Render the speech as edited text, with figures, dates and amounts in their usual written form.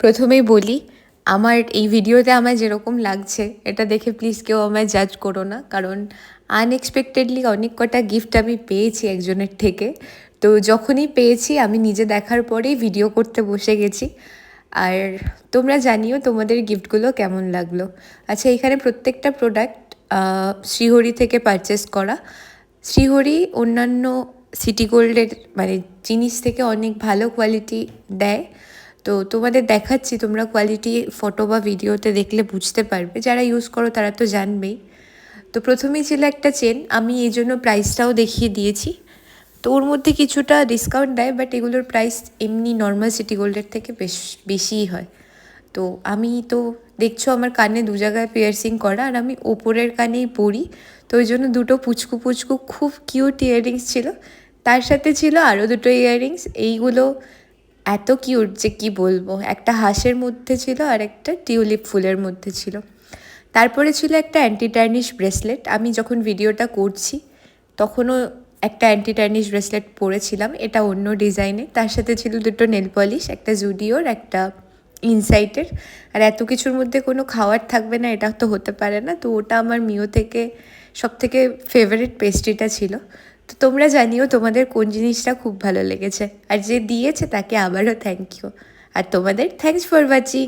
প্রথমেই বলি, আমার এই ভিডিওতে আমায় যেরকম লাগছে এটা দেখে প্লিজ কেউ আমায় জাজ করো না, কারণ আনএক্সপেক্টেডলি অনেক কটা গিফট আমি পেয়েছি একজনের থেকে। তো যখনই পেয়েছি আমি নিজে দেখার পরেই ভিডিও করতে বসে গেছি। আর তোমরা জানিও তোমাদের গিফটগুলো কেমন লাগলো। আচ্ছা, এখানে প্রত্যেকটা প্রোডাক্ট শ্রীহরি থেকে পারচেস করা। শ্রীহরি অন্যান্য সিটি গোল্ডের মানে জিনিস থেকে অনেক ভালো কোয়ালিটি দেয়। তো তোমাদের দেখাচ্ছি, তোমরা কোয়ালিটি ফটো বা ভিডিওতে দেখলে বুঝতে পারবে, যারা ইউজ করো তারা তো জানবেই। তো প্রথমেই ছিল একটা চেন, আমি এই জন্য প্রাইসটাও দেখিয়ে দিয়েছি। তো ওর মধ্যে কিছুটা ডিসকাউন্ট দেয়, বাট এগুলোর প্রাইস এমনি নর্মাল সিটি গোল্ডের থেকে বেশিই হয়। তো আমি তো দেখছো আমার কানে দু জায়গায় পিয়ার্সিং করা, আর আমি ওপরের কানেই পরি। তো ওই জন্য দুটো পুচকু পুচকু খুব কিউট ইয়াররিংস ছিল। তার সাথে ছিল আরও দুটো ইয়াররিংস, এইগুলো এত কিউট যে কি বলবো। একটা হাঁসের মধ্যে ছিল আর একটা টিউলিপ ফুলের মধ্যে ছিল। তারপরে ছিল একটা অ্যান্টি টার্নিশ ব্রেসলেট। আমি যখন ভিডিওটা করছি তখনও একটা অ্যান্টি টার্নিশ ব্রেসলেট পরেছিলাম, এটা অন্য ডিজাইনে। তার সাথে ছিল দুটো নেল পলিশ, একটা জুডিওর একটা ইনসাইটের। আর এত কিছুর মধ্যে কোনো খাওয়ার থাকবে না এটা তো হতে পারে না। তো ওটা আমার মিও থেকে সব থেকে ফেভারিট পেস্ট্রিটা ছিল। তো তোমরা জানিও তোমাদের কোন জিনিসটা খুব ভালো লেগেছে, আর যে দিয়েছে তাকে আবারও থ্যাংক ইউ। আর তোমাদের থ্যাংকস ফর ওয়াচিং।